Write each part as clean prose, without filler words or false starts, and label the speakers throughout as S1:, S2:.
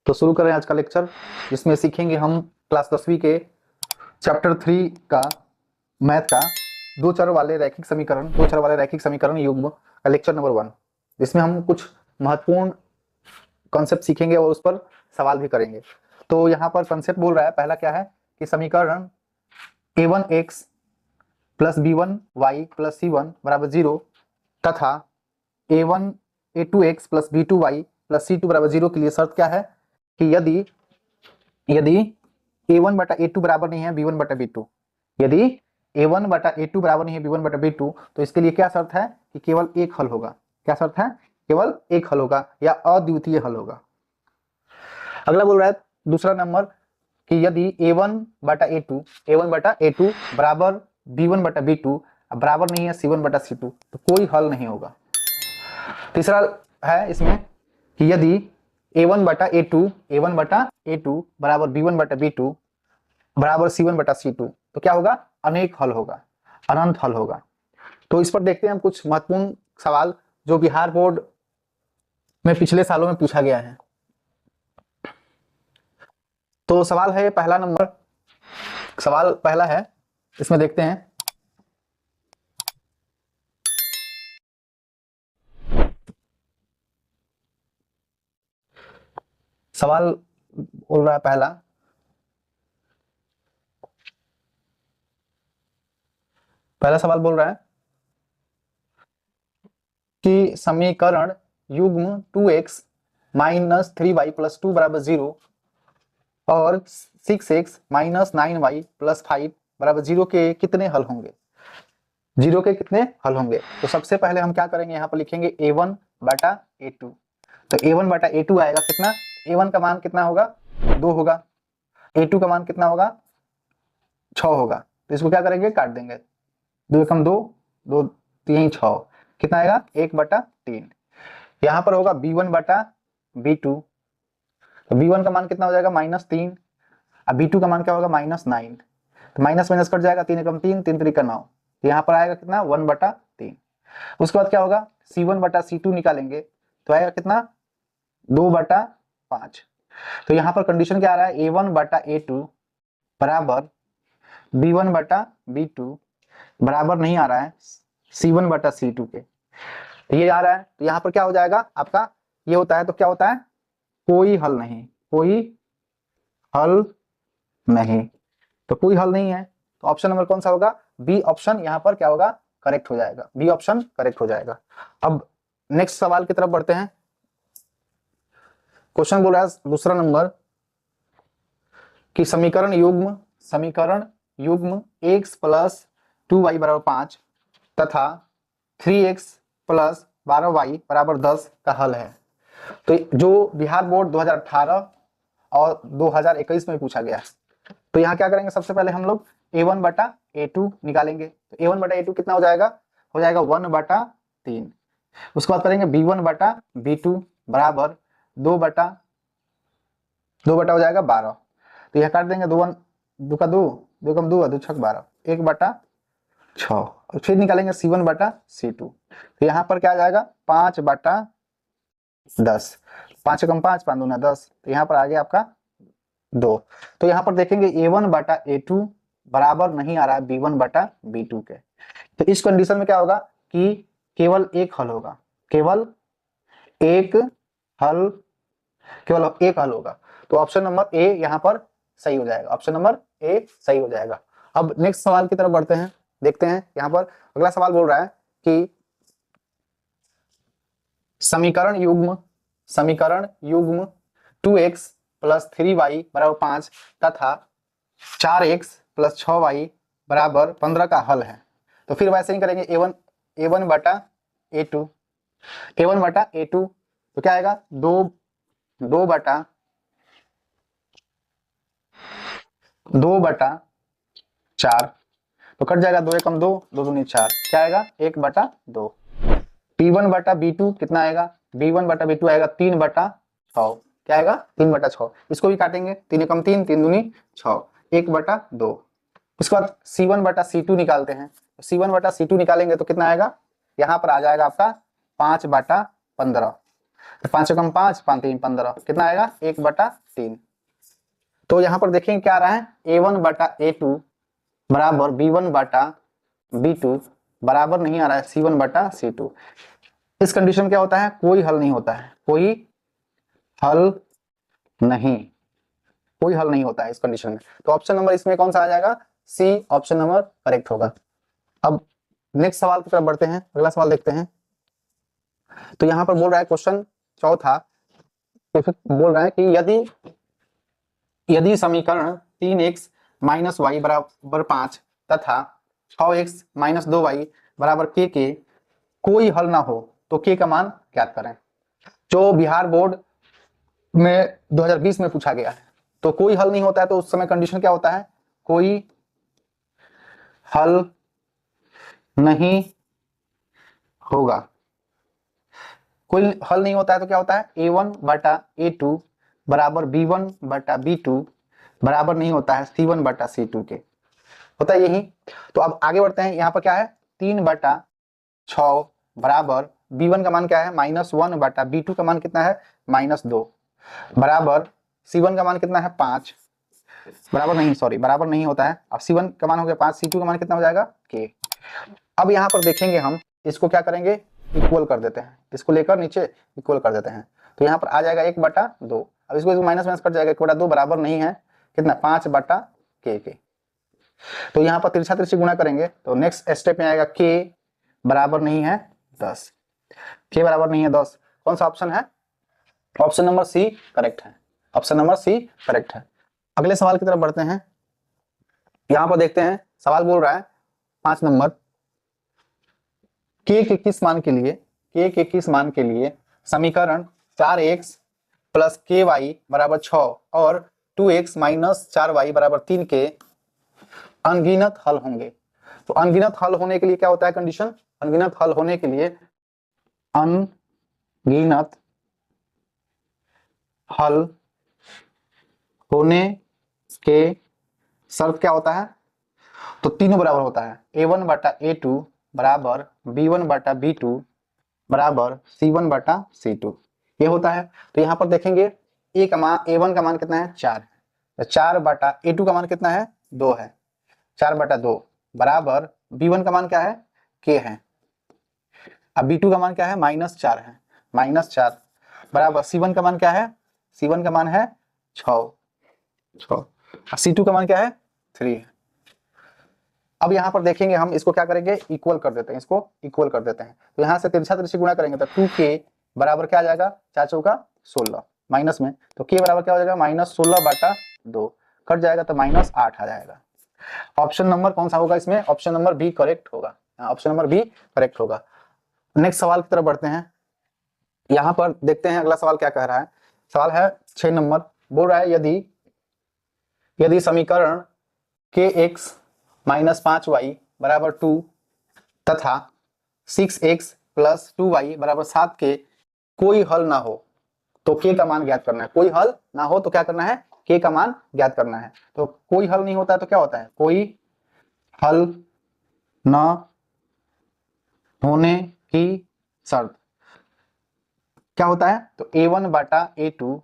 S1: तो शुरू करें आज का लेक्चर, जिसमें सीखेंगे हम क्लास 10वीं के चैप्टर 3 का मैथ का दो चर वाले रैखिक समीकरण युग्म का लेक्चर नंबर 1। इसमें हम कुछ महत्वपूर्ण कॉन्सेप्ट सीखेंगे और उस पर सवाल भी करेंगे। तो यहाँ पर कॉन्सेप्ट बोल रहा है, पहला क्या है कि समीकरण a1x plus b1y plus c1 बराबर 0 तथा a2x plus b2y plus c2 बराबर 0 के लिए शर्त क्या है कि यदि a1 बटा a2 बराबर नहीं है b1 बटा b2, यदि a1 बटा a2 बराबर नहीं है b1 बटा b2, तो इसके लिए क्या शर्त है कि केवल एक हल होगा। क्या शर्त है? केवल एक हल होगा या अद्वितीय हल होगा। अगला बोल रहा है दूसरा नंबर कि यदि a1 बटा a2 बराबर b1 बटा b2 बराबर नहीं है c1 बटा c2, तो कोई हल नहीं होगा। तीसरा है इसमें कि यदि a1 बटा a2 बराबर b1 बटा b2 बराबर c1 बटा c2, तो क्या होगा? अनेक हल होगा, अनंत हल होगा। तो इस पर देखते हैं हम कुछ महत्वपूर्ण सवाल जो बिहार बोर्ड में पिछले सालों में पूछा गया है। तो सवाल है सवाल पहला है, इसमें देखते हैं। सवाल बोल रहा है पहला सवाल बोल रहा है कि समीकरण युग्म 2x माइनस 3y प्लस 2 बराबर 0 और 6x माइनस 9y प्लस 5 बराबर 0 के कितने हल होंगे? 0 के कितने हल होंगे? तो सबसे पहले हम क्या करेंगे, यहाँ पर लिखेंगे a1 बटा a2। तो a1 बटा a2 आएगा कितना? a1 का मान कितना होगा? 2 होगा। a2 का मान कितना होगा? 6 होगा। तो इसको क्या करेंगे? काट देंगे। 2 एकम 2, 2 3 6, कितना आएगा? 1 बटा 3। यहाँ पर होगा b1 बटा b2, तो b1 का मान कितना हो जाएगा? -3। अब b2 का मान क्या होगा? -9। तो माइनस माइनस कट जाएगा, 3 एकम 3, 3 3 9। तो यहाँ पर आएगा कितना? 1 बटा 3। उसके बाद क्या होगा? c1 बटा c2 निकालेंगे तो आएगा कितना? 2 बटा 5। तो यहाँ पर कंडीशन क्या आ रहा है? a1 बटा a2 बराबर b1 बटा b2 बराबर नहीं आ रहा है c1 बटा c2 के, तो ये आ रहा है। तो यहाँ पर क्या हो जाएगा आपका? ये होता है तो क्या होता है? कोई हल नहीं, कोई हल नहीं। तो कोई हल नहीं है, तो ऑप्शन नंबर कौन सा होगा? बी ऑप्शन यहाँ पर क्या होगा? करेक्ट हो जाएगा। बी ऑप्शन करेक्ट हो जाएगा। अब नेक्स्ट सवाल की तरफ बढ़ते हैं। क्वेश्चन बोल रहा है दूसरा नंबर कि समीकरण युग्म x प्लस 2y बराबर 5 तथा 3x प्लस 12y बराबर 10 का हल है। तो जो बिहार बोर्ड 2018 और 2021 में पूछा गया है। तो यहाँ क्या करेंगे? सबसे पहले हम लोग a1 बटा a2 निकालेंगे। तो a1 बटा a2 कितना हो जाएगा? 1 बटा 3। उसके बाद करेंगे b1 बटा b2 बराबर 2 बटा हो जाएगा 12। तो यह काट देंगे, 2 2 का 2, 2 कम 2 2 छक 12, 1 बटा 6। और फिर निकालेंगे c1 बटा c2। तो यहाँ पर क्या आ जाएगा? 5 बटा 10, 5 कम 5, 5 दूना 10। तो यहाँ पर आ गया आपका 2। तो यहाँ पर देखेंगे a1 बटा a2 बराबर नहीं आ रहा है b1 बटा b2 के। तो इस कंडीशन में क्या होगा कि केवल एक हल होगा, केवल एक हल होगा। तो ऑप्शन नंबर ए यहाँ पर सही हो जाएगा। ऑप्शन नंबर ए सही हो जाएगा। अब नेक्स्ट सवाल की तरफ बढ़ते हैं, देखते हैं। यहाँ पर अगला सवाल बोल रहा है कि समीकरण युग्म 2x प्लस 3y बराबर 5 तथा 4x प्लस 6y बराबर 15 का हल है। तो फिर वैसे ही करेंगे a1 बटा a2, तो क्या आएगा? 2 बटा 4। तो कट जाएगा, 2 एकम 2, 2 दूनी 4, क्या आएगा? 1 बटा 2। b1 बटा b2 कितना आएगा? b1 बटा b2 आएगा 3 बटा 6, क्या आएगा? 3 बटा 6। इसको भी काटेंगे, 3 एकम 3, 3 दूनी 6, 1 बटा 2। उसके बाद c1 बटा c2 निकालते हैं। c1 बटा c2 निकालेंगे तो कितना आएगा? यहाँ पर आ जाएगा आपका 5 बटा 15। तो 5 कम 5, 5 3 15, कितना आएगा 1/3। तो यहाँ पर देखेंगे क्या आ रहा है, A1/A2 बराबर B1/B2 बराबर नहीं आ रहा है C1/C2। इस कंडीशन में क्या होता है, कोई हल नहीं होता है, कोई हल नहीं, कोई हल नहीं होता है इस कंडीशन में। तो ऑप्शन नंबर इसमें कौन सा आ जाएगा, सी ऑप्शन नंबर करेक्ट होगा। अब नेक्स्ट सवाल की तरफ बढ़ते हैं, अगला सवाल देखते हैं। तो यहाँ पर बोल रहा है क्वेश्चन चौथा, बोल रहा है कि यदि समीकरण 3x माइनस वाई बराबर 5 तथा 6x माइनस 2y बराबर के कोई हल ना हो तो के का मान ज्ञात करें। जो बिहार बोर्ड में 2020 में पूछा गया है। तो कोई हल नहीं होता है तो उस समय कंडीशन क्या होता है, कोई हल नहीं होगा। कोई हल नहीं होता है तो क्या होता है, A1/A2 बराबर B1/B2 बराबर नहीं होता है C1/C2 के, होता है यही। तो अब आगे बढ़ते हैं, यहाँ पर क्या है 3/6 बराबर B1 का मान क्या है -1/B2 का मान कितना है -2 बराबर C1 का मान कितना है 5 बराबर नहीं होता है। अब C1 का मान हो गया 5, C2 का मान कितना हो जाएगा K। अब यहाँ पर देखेंगे हम इसको क्या करेंगे, इक्वल कर देते हैं, इसको लेकर नीचे इक्वल कर देते हैं। तो यहाँ पर आ जाएगा 1/2। अब इसको माइनस माइनस कट जाएगा, 1/2 बराबर नहीं है कितना 5/K के। तो यहाँ पर तिरछा तिरछी गुणा करेंगे तो नेक्स्ट स्टेप में आएगा K बराबर नहीं है 10, K बराबर नहीं है 10। कौन सा ऑप्शन है, ऑप्शन नंबर सी करेक्ट है, ऑप्शन नंबर सी करेक्ट है। अगले सवाल की तरफ बढ़ते हैं। यहाँ पर देखते हैं सवाल बोल रहा है 5 नंबर, के किस मान के लिए समीकरण 4x प्लस ky बराबर 6 और 2x माइनस 4y बराबर 3 के अनगिनत हल होंगे। तो अनगिनत हल होने के लिए क्या होता है कंडीशन, अनगिनत हल होने के लिए अनगिनत हल होने के शर्त क्या होता है, तो तीनों बराबर होता है, A1/A2 बराबर B1/B2 बराबर C1/C2 ये होता है। तो यहाँ पर देखेंगे A1 का मान कितना है 4 है, 4/A2 का मान कितना है 2 है, 4/2 बराबर B1 का मान क्या है K है, अब B2 का मान क्या है -4 है, -4 बराबर C1 का मान क्या है, C1 का मान है 6, C2 का मान क्या है 3 है। अब यहाँ पर देखेंगे हम इसको क्या करेंगे, इक्वल कर देते हैं, इसको इक्वल कर देते हैं। तो यहाँ से तिरछा तिरछी गुणा करेंगे तो 2k बराबर क्या आ जाएगा 4 चौका 16 माइनस में, तो k बराबर क्या हो जाएगा -16/2 कट जाएगा तो -8 आ जाएगा। ऑप्शन नंबर कौन सा होगा इसमें, ऑप्शन नंबर बी करेक्ट होगा, ऑप्शन नंबर बी करेक्ट होगा। नेक्स्ट सवाल की तरफ बढ़ते हैं। यहाँ पर देखते हैं अगला सवाल क्या कह रहा है। सवाल है 6 नंबर, बोल रहा है यदि समीकरण kx माइनस 5y बराबर 2 तथा 6x प्लस 2y बराबर 7 के कोई हल ना हो तो k का मान ज्ञात करना है। कोई हल ना हो तो क्या करना है, k का मान ज्ञात करना है। तो कोई हल नहीं होता है तो क्या होता है, कोई हल न होने की शर्त क्या होता है, तो A1/A2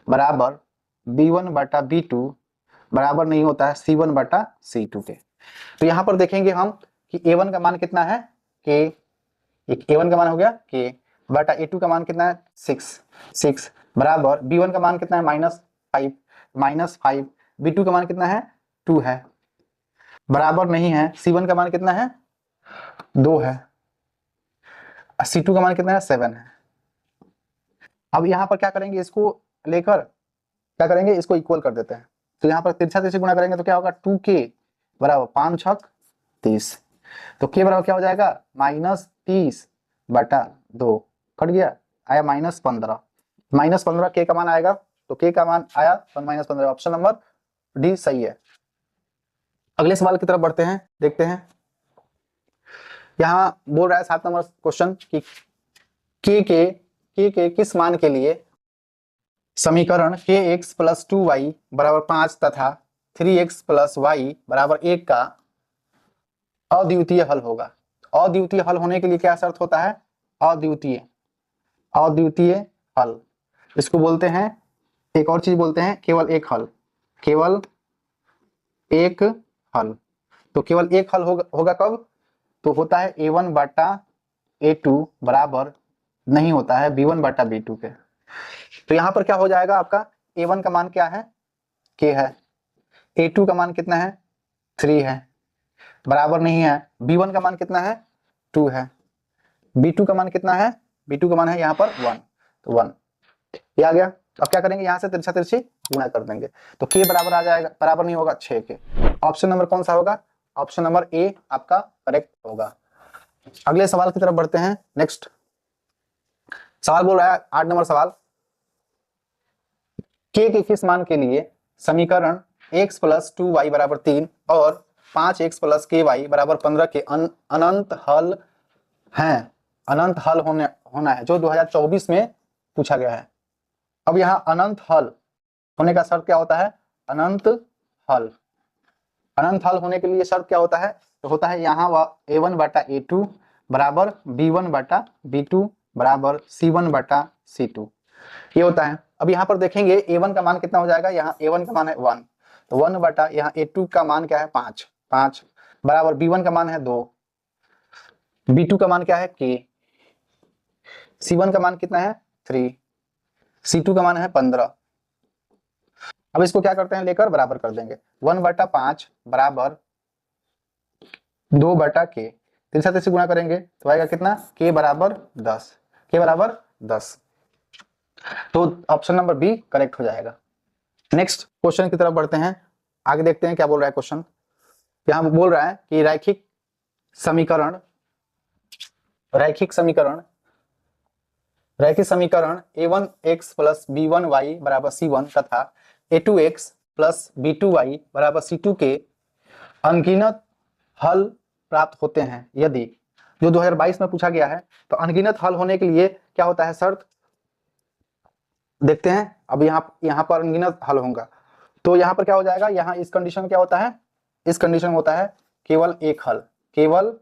S1: बराबर B1/B2 बराबर नहीं होता है C1/C2 के। तो यहाँ पर देखेंगे हम कि A1 का मान कितना है K, A1 का मान हो गया K बटा A2 का मान कितना है 6 बराबर B1 का मान कितना है -5 B2 का मान कितना है 2 है बराबर नहीं है C1 का मान कितना है 2 है, C2 का मान कितना है 7 है। अब यहाँ पर क्या करेंगे, इसको लेकर क्या करेंगे, इसको इक्वल कर देते हैं। तो यहाँ पर तिरछा तिरछी गुणा करेंगे तो क्या होगा 2k बराबर 5 छक 30, तो k बराबर क्या हो जाएगा -30/2 कट गया, आया -15 k का मान आएगा, तो k का मान आया -15। ऑप्शन नंबर डी सही है। अगले सवाल की तरफ बढ़ते हैं, देखते हैं। यहाँ बोल रहा है 7 नंबर क्वेश्चन कि k के किस मान के लिए समीकरण kx प्लस 2y बराबर 5 तथा 3x प्लस y बराबर 1 का अद्वितीय हल होगा। अद्वितीय हल होने के लिए क्या शर्त होता है, अद्वितीय हल, इसको बोलते हैं, एक और चीज बोलते हैं केवल एक हल, केवल एक हल। तो केवल एक हल होगा कब, तो होता है A1 बटा A2 बराबर नहीं होता है B1 बटा B2 के। तो यहां पर क्या हो जाएगा, आपका A1 का मान क्या है, K है, A2 का मान कितना है, 3 है, बराबर नहीं है, B1 का मान कितना है, 2 है, B2 का मान कितना है, B2 का मान है यहाँ पर 1, तो 1 ये आ गया। अब क्या करेंगे, यहाँ से तिरछा तिरछी गुणा कर देंगे, तो K बराबर आ जाएगा, बराबर नहीं होगा 6 के। ऑप्शन नंबर कौन सा होगा, ऑप्शन नंबर ए आपका करेक्ट होगा। अगले सवाल की तरफ बढ़ते हैं। नेक्स्ट सवाल बोल रहा है 8 नंबर सवाल, K के किस मान के लिए समीकरण x प्लस 2y बराबर 3 और 5x प्लस के वाई बराबर 15 के अनंत हल हैं, अनंत हल होना है, जो 2024 में पूछा गया है। अब यहाँ अनंत हल होने का शर्त क्या होता है, अनंत हल, अनंत हल होने के लिए शर्त क्या होता है, तो होता है यहाँ A1 बटा A2 बराबर B1 बटा B2 बराबर C1 बटा C2, ये होता है। अब यहाँ पर देखेंगे A1 का मान कितना हो जाएगा, यहाँ A1 का मान है 1, तो 1 बटा यहाँ A2 का मान क्या है 5 बराबर B1 का मान है 2, B2 का मान क्या है K, C1 का मान कितना है 3, C2 का मान है 15। अब इसको क्या करते हैं, लेकर बराबर कर देंगे, 1 बटा 5 बराबर 2 बटा K, तिरछा तिरछी गुणा करेंगे तो आएगा कितना, K बराबर 10, K बराबर 10, तो ऑप्शन नंबर बी करेक्ट हो जाएगा। नेक्स्ट क्वेश्चन की तरफ बढ़ते हैं, आगे देखते हैं क्या बोल रहा है क्वेश्चन। यहां बोल रहा है कि रैखिक समीकरण A1x प्लस B1y बराबर C1 तथा A2x प्लस B2y बराबर C2 के अनगिनत हल प्राप्त होते हैं यदि, जो 2022 में पूछा गया है, तो अनगिनत हल होने के लिए क्या होता है शर्त, देखते हैं। अब यहाँ पर अनगिनत हल होगा, तो यहाँ पर क्या हो जाएगा, यहाँ इस कंडीशन में क्या होता है, इस कंडीशन में होता है केवल एक हल, केवल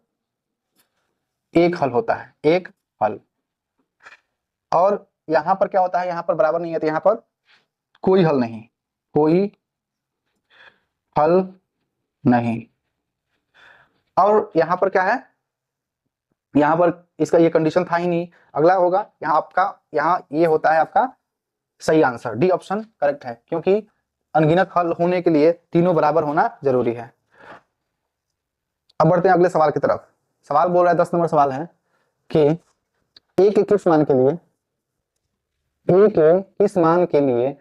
S1: एक हल होता है, एक हल। और यहाँ पर क्या होता है, यहाँ पर बराबर नहीं है, तो यहाँ पर कोई हल नहीं, कोई हल नहीं। और यहाँ पर क्या है, यहाँ पर इसका ये कंडीशन था ही नहीं। अगला होगा यहाँ आपका, यहाँ ये होता है आपका सही आंसर, डी ऑप्शन करेक्ट है, क्योंकि अनगिनत हल होने के लिए तीनों बराबर होना जरूरी है। अब बढ़ते हैं अगले सवाल की तरफ। सवाल बोल रहा है 10 नंबर सवाल है कि ए के किस मान के लिए, ए के किस मान के लिए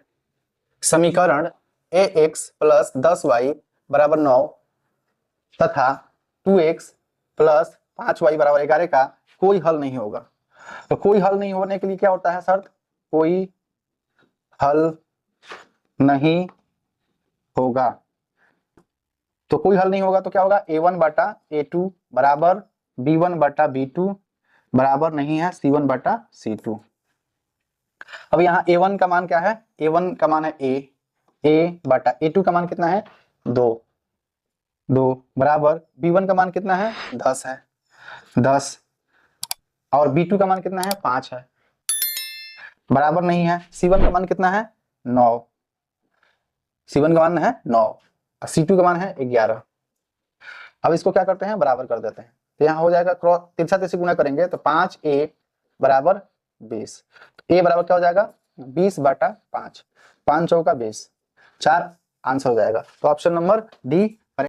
S1: समीकरण ax प्लस 10y बराबर 9 तथा 2x प्लस 5y बराबर 11 का कोई हल नहीं होगा। तो कोई हल नहीं होने के लिए क्या होता है शर्त, कोई हल नहीं होगा। तो कोई हल नहीं होगा तो क्या होगा, A1 बटा A2 बराबर B1 बटा B2 बराबर नहीं है C1 बटा C2। अब यहाँ A1 का मान क्या है, A1 का मान है A बटा A2 का मान कितना है 2 बराबर B1 का मान कितना है 10 है, 10 और B2 का मान कितना है 5 है, बराबर नहीं है। C1 का मान कितना है 9, C1 का मान है 9 और C2 का मान है 11। अब इसको क्या करते हैं, बराबर कर देते हैं, तो यहाँ हो जाएगा क्रॉस तिरछा तिरछी गुणा करेंगे तो 5a बराबर 20, तो a बराबर क्या हो जाएगा 20 बटा 5, 5 चौका 20, 4 आंसर हो जाएगा। तो ऑप्शन नंबर डी